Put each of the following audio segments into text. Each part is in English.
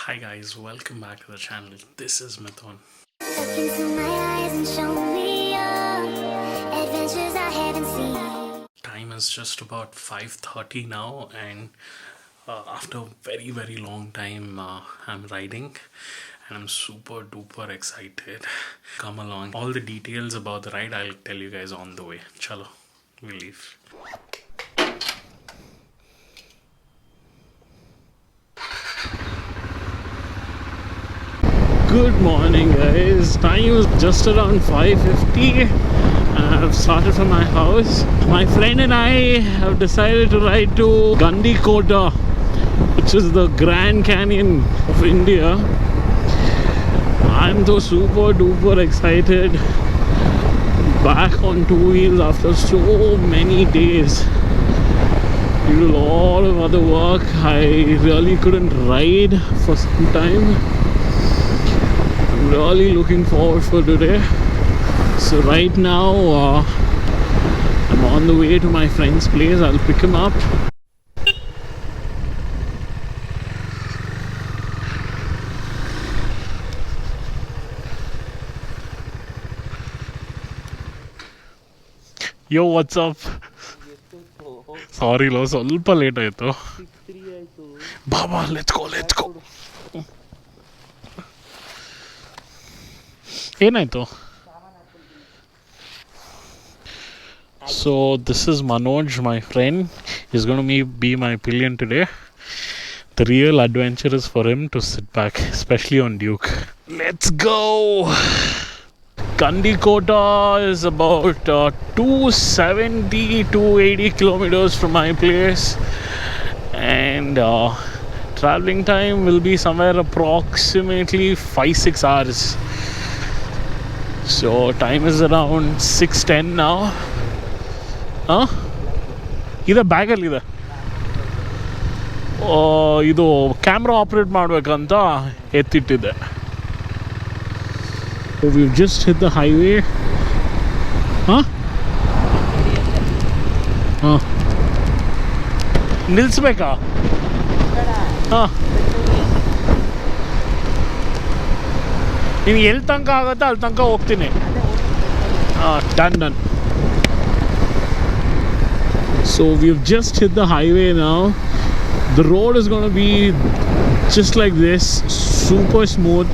Hi guys, welcome back to the channel. This is Mithun. Look into my eyes and show me your adventures I haven't seen. Time is just about 5:30 now, and after a very long time, I'm riding, and I'm super duper excited. Come along. All the details about the ride I'll tell you guys on the way. Chalo, we leave. Good morning guys, time is just around 5:50. I've started from my house. My friend and I have decided to ride to Gandikota, which is the Grand Canyon of India. I'm so super duper excited. Back on two wheels after so many days. Due to a lot of other work, I really couldn't ride for some time. Really looking forward for today. So right now I'm on the way to my friend's place. I'll pick him up. Yo, what's up? Sorry lo, ಸ್ವಲ್ಪ late ಆಯ್ತು. Baba, let's go. ಏನಾಯ್ತು? So this is Manoj, my friend. He's going to be my pillion today. The real adventure is for him to sit back, especially on Duke. Let's go! Gandikota is about 280 kilometers from my place, and traveling time will be somewhere approximately 5-6 hours. So time is around 6:10 now. ಇದು ಬ್ಯಾಗಲ್ಲಿದೆ. ಇದು camera operate ಮಾಡಬೇಕಂತ ಎತ್ತಿಟ್ಟಿದ್ದೆ. So we've just hit the highway. ನಿಲ್ಲಿಸ್ಬೇಕಾ? ನೀನು ಎಲ್ಲಿ ತನಕ ಆಗುತ್ತೋ ಅಲ್ಲಿ ತನಕ ಹೋಗ್ತೀನಿ. Done. So we've just hit the highway now. The road is going to be just like this, super smooth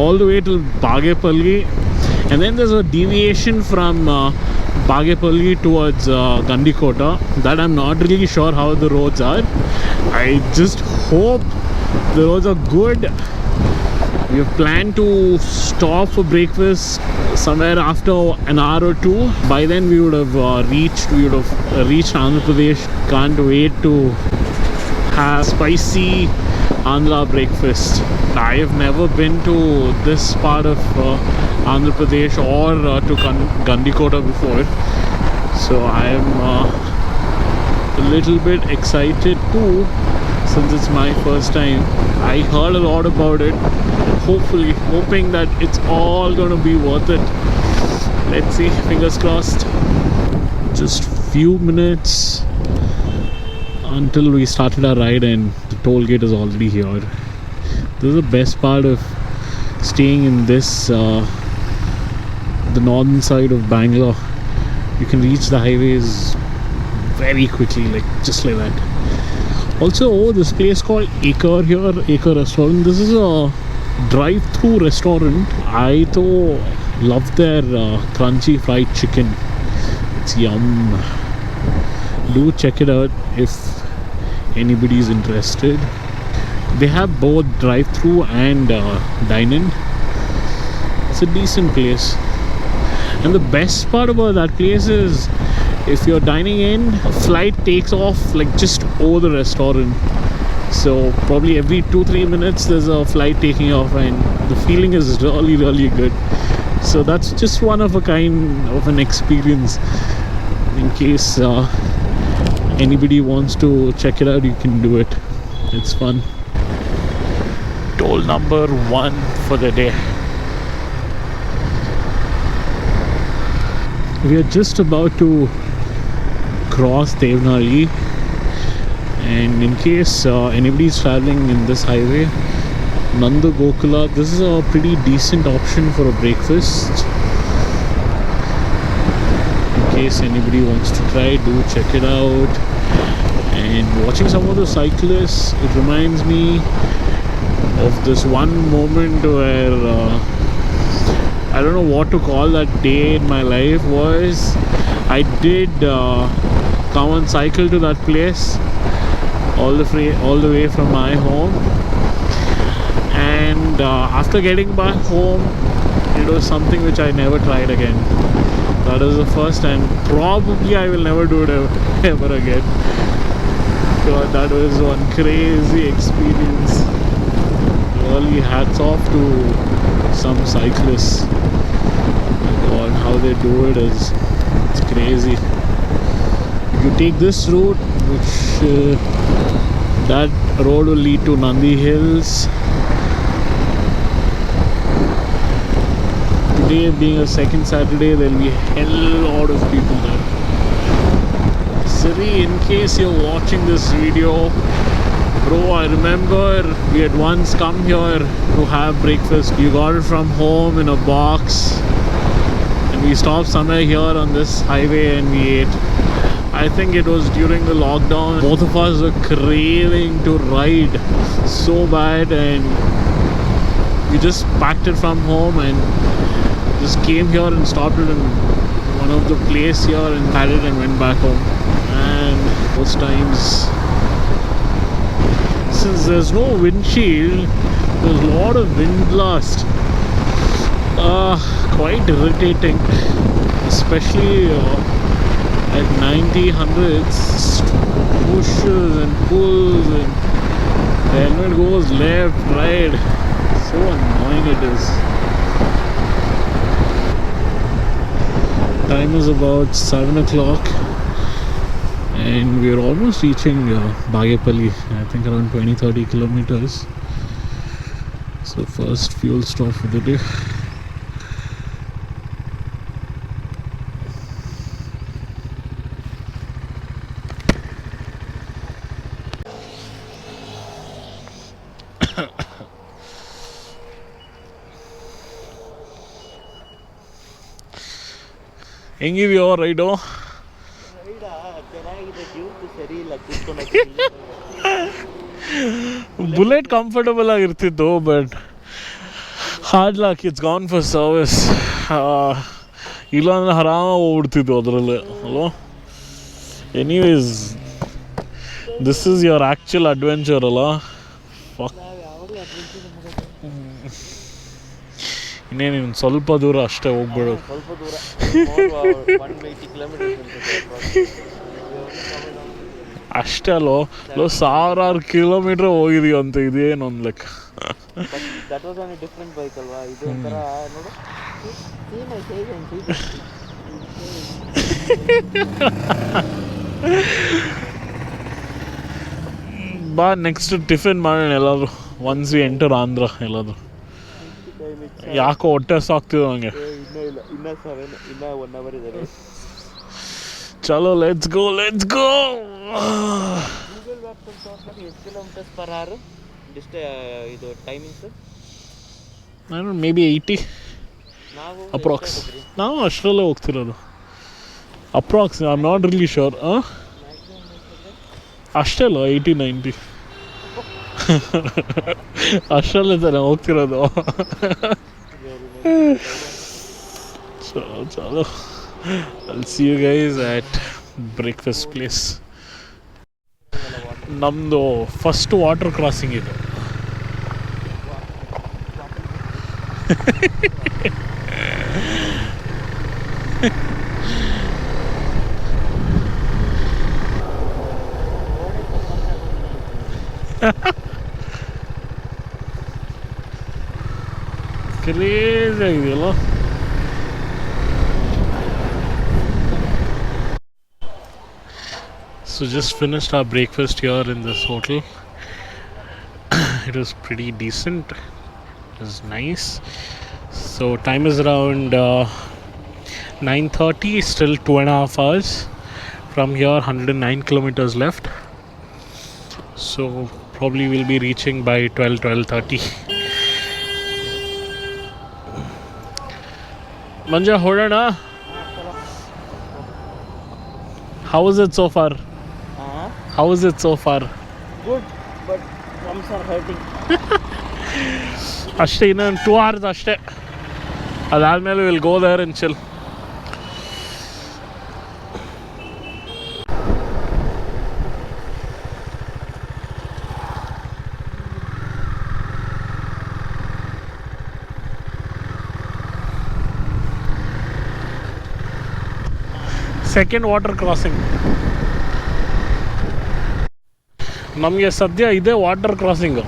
all the way to Bagepalli, and then there's a deviation from Bagepalli towards Gandikota that I'm not really sure how the roads are. I just hope the roads are good. We have planned to stop for breakfast somewhere after an hour or two. By then we would have reached Andhra Pradesh. Can't wait to have spicy Andhra breakfast. I have never been to this part of Andhra Pradesh or to Gandikota before, so I am a little bit excited too, since it's my first time. I heard a lot about it. Hoping that it's all going to be worth it. Let's see, fingers crossed. Just few minutes until we started our ride and the toll gate is already here. This is the best part of staying in this the northern side of Bangalore. You can reach the highways very quickly, like just like that. Also, this place called Acre here, Acre Restaurant. This is a drive-through restaurant. I love their crunchy fried chicken. It's yum. Do check it out if anybody is interested. They have both drive-through and dine-in. It's a decent place, and the best part about that place is if you're dining in, a flight takes off like just over the restaurant. So probably every 2-3 minutes there's a flight taking off, and the feeling is really good. So that's just one of a kind of an experience. In case anybody wants to check it out, you can do it. It's fun. Toll number 1 for the day. We are just about to cross Devnali, and in case anybody is traveling in this highway, Nanda Gokula. This is a pretty decent option for a breakfast. In case anybody wants to try, do check it out. And watching some of the cyclists, it reminds me of this one moment where I don't know what to call that day in my life was. I did come and cycle to that place all the way from my home, and after getting back home, it was something which I never tried again. That was the first, and probably I will never do it ever again. God, that was one crazy experience. Really hats off to some cyclists. God, how they do it is, it's crazy. If you take this route, which that road will lead to Nandi Hills. Today being a second Saturday, there will be a hell lot of people there. Siri, in case you're watching this video, bro, I remember we had once come here to have breakfast. You got it from home in a box, and we stopped somewhere here on this highway and we ate. I think it was during the lockdown. Both of us were craving to ride so bad, and we just packed it from home and just came here and stopped it in one of the place here and had it and went back home. And those times, since there's no windshield, there's a lot of wind blast. Quite irritating, especially at 90, 100s, pushes and pulls, and the helmet goes left, right. So annoying it is. Time is about 7 o'clock and we're almost reaching Bagepalli. I think around 20-30 kilometers. So first fuel stop for the day. ಹೆಂಗಿದೆಯೋ ride? Bullet comfortable ಆಗಿರ್ತಿತ್ತು, but hard lock it's gone for service. ಇಲ್ಲಾಂದ್ರೆ ಆರಾಮಾಗಿ ಹೋಗ್ಬಿಡ್ತಿದ್ದು ಅದರಲ್ಲೇ ಅಲ್ವಾ. Anyways, this is your actual adventure ಅಲ್ಲ. ಇನ್ನೇನು ಸ್ವಲ್ಪ ದೂರ ಅಷ್ಟೇ ಹೋಗ್ಬಿಡು. ಅಷ್ಟೇ ಅಲ್ಲೋ, ಸಾವಿರಾರು ಕಿಲೋಮೀಟರ್ ಹೋಗಿದೀವಿ ಅಂತ. ಇದೇನು ಒಂದು ಲೆಕ್ಕ. ಬಾ ನೆಕ್ಸ್ಟ್ ಟಿಫಿನ್ ಮಾಡೋಣ ಎಲ್ಲಾದರೂ, ಒನ್ಸ್ ವಿ ಎಂಟರ್ ಆಂಧ್ರ ಎಲ್ಲಾದರೂ. ಯಾಕೋ ಹೊಟ್ಟೆ ಸಾಕ್ತಿದ್ದು ನನಗೆ. ಚಲೋ, ಲೆಟ್ಸ್ ಗೋ. ನಾನು ಮೇ ಬಿ 80 ಅಪ್ರಾಕ್ಸ್. ನಾವು ಅಷ್ಟರಲ್ಲೇ ಹೋಗ್ತಿರೋದು approx. I am not really sure. ಅಷ್ಟೇ ಅಲ್ಲ, 80-90 ಅಷ್ಟರಲ್ಲೇ ತಾನೆ ಹೋಗ್ತಿರೋದು. ಚಲೋ, I'll see you guys at breakfast place. ನಮ್ಮದು ಫಸ್ಟ್ ವಾಟರ್ ಕ್ರಾಸಿಂಗ್ ಇದು. ಕ್ರೇಜಿ ಆಗಿದೆಯಲ್ಲ. So just finished our breakfast here in this hotel. It was pretty decent. It was nice. So time is around 9:30. Still 2.5 hours from here. 109 kilometers left. So probably we'll be reaching by 12:30. Manja ಹೊರಡೋಣ. How is it so far? How is it so far? Good, but thumbs are hurting. ಅಷ್ಟೇ, ಇನ್ನೊಂದು 2 hours ಅಷ್ಟೇ. ಅದಾದಮೇಲೆ will go there and chill. Second water crossing. ನಮಗೆ ಸದ್ಯ ಇದೆ water crossing.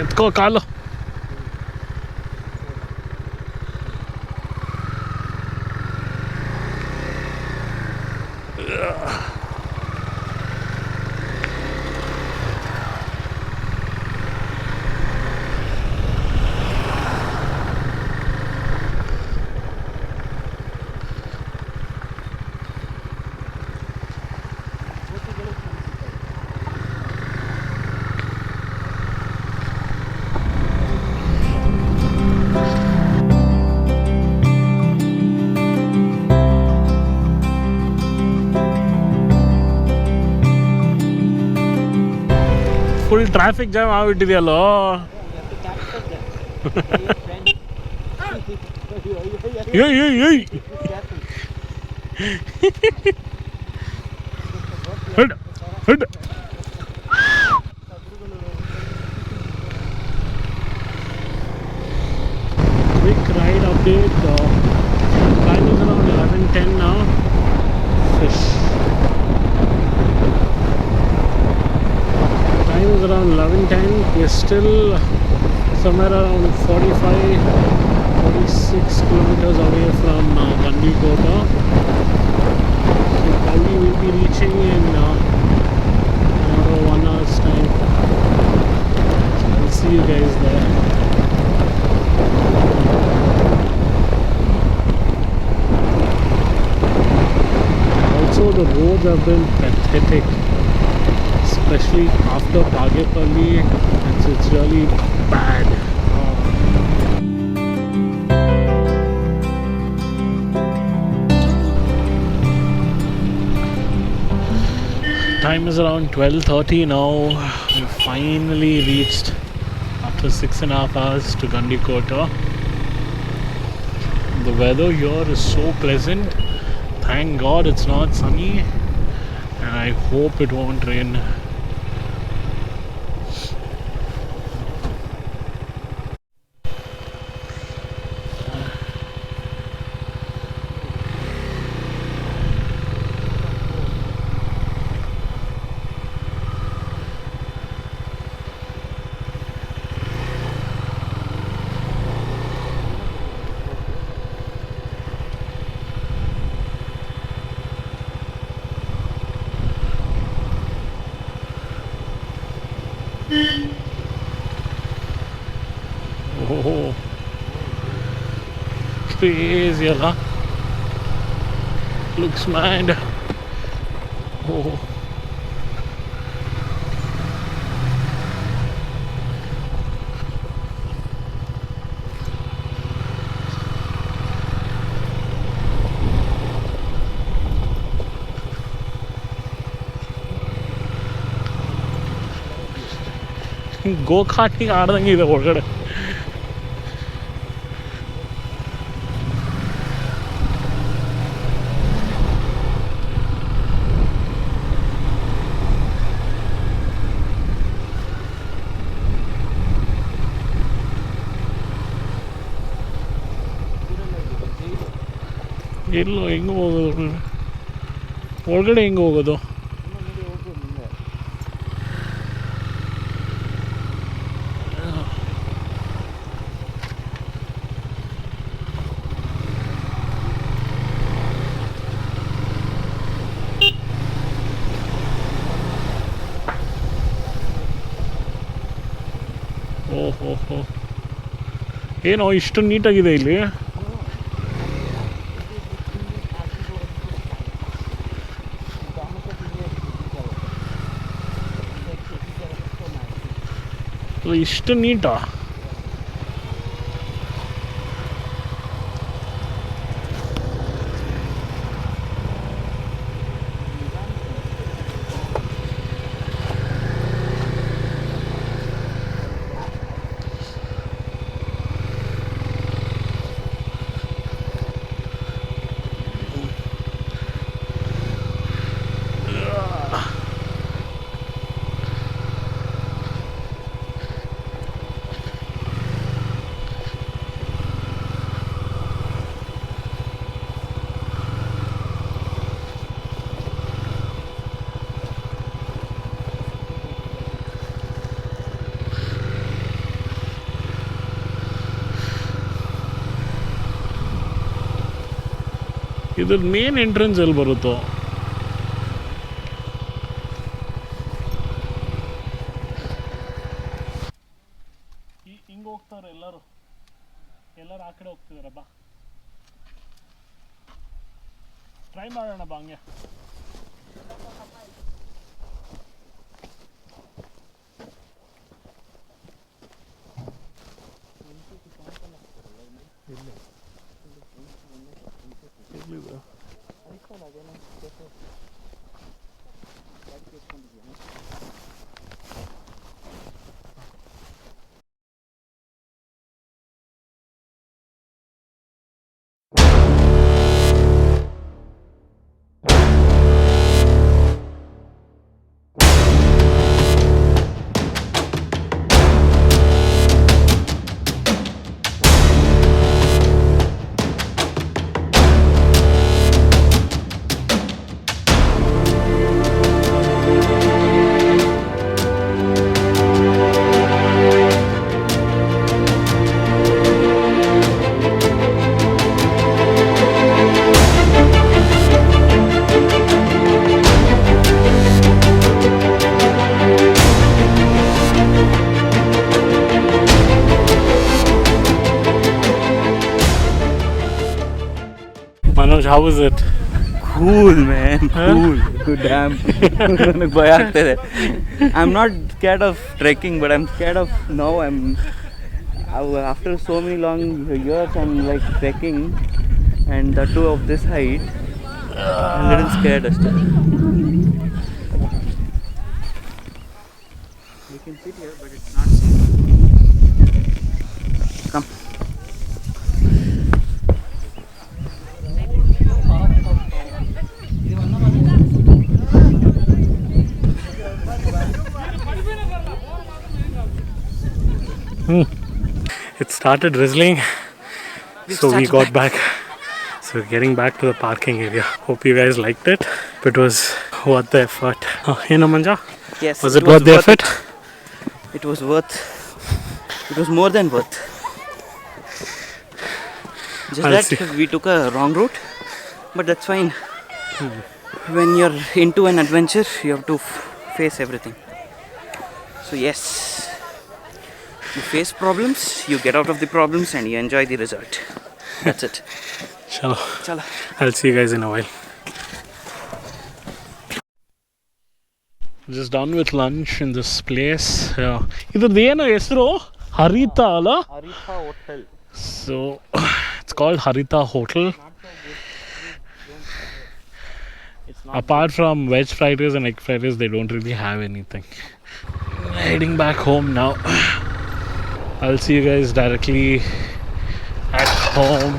ಎತ್ಕೋ ಕಾಲು. ಫುಲ್ ಟ್ರಾಫಿಕ್ ಜಾಮ್ ಆಗ್ಬಿಟ್ಟಿದೆಯಲ್ಲೋ. ಏಯ್ ಏಯ್ ಏಯ್ ಹಡ್ ಹಡ್. Quick ride update. Time is around 11:10 now. Fish. Time is around 11:10. We're still somewhere around 46 kilometers away from Gandikota. Probably will be reaching in another 1 hour's time. I'll see you guys there. Also, the roads have been pathetic, especially after Bagepalli. It's really bad. Time is around 12:30 now. We finally reached after 6.5 hours to Gandikota. The weather here is so pleasant. Thank God it's not sunny, and I hope it won't rain. Oh, crazy, huh? Looks mad. Oh. ಗೋಕಾಟಿಗೆ ಆಡ್ದಂಗೆ ಇದೆ ಒಳಗಡೆ. ಎಲ್ಲೋ ಹೆಂಗೆ ಹೋಗೋದು ಒಳಗಡೆ, ಹೆಂಗೆ ಹೋಗೋದು? ಓಹೋ, ಏನೋ ಇಷ್ಟು ನೀಟಾಗಿದೆ ಇಲ್ಲಿ. ಇಷ್ಟು ನೀಟಾ? ಇದ್ರ ಮೇನ್ ಎಂಟ್ರೆನ್ಸ್ ಎಲ್ಲಿ ಬರುತ್ತೋ? ಹಿಂಗೆ ಹೋಗ್ತಾರೆ ಎಲ್ಲರೂ ಆ ಕಡೆ ಹೋಗ್ತಿದಾರೆ. ಬಾ ಟ್ರೈ ಮಾಡೋಣ ಬಾ ಹಂಗೆ. Manoj, how was it? Cool, man. Cool. Good damn. ನನಗೆ ಭಯ ಆಗ್ತಿದೆ. I'm not scared of trekking, but I'm scared of now. After so many long years, I'm like trekking, and the two of this height, I'm a little scared. We can sit here, but it's not safe. Come. It started drizzling, so we got back. So getting back to the parking area. Hope you guys liked it. It was worth the effort. You know, Manja? Yes. Was it worth the effort? It was worth. It was more than worth. Just we took a wrong route, but that's fine. When you're into an adventure, you have to face everything. So yes, you face problems, you get out of the problems, and you enjoy the result. That's it. Chalo. I'll see you guys in a while. Just done with lunch in this place. Idradu eno hesru? Harita ala? Harita Hotel. So it's called Harita Hotel. Apart from veg fried rice and egg fried rice, they don't really have anything. Heading back home now. I'll see you guys directly at home.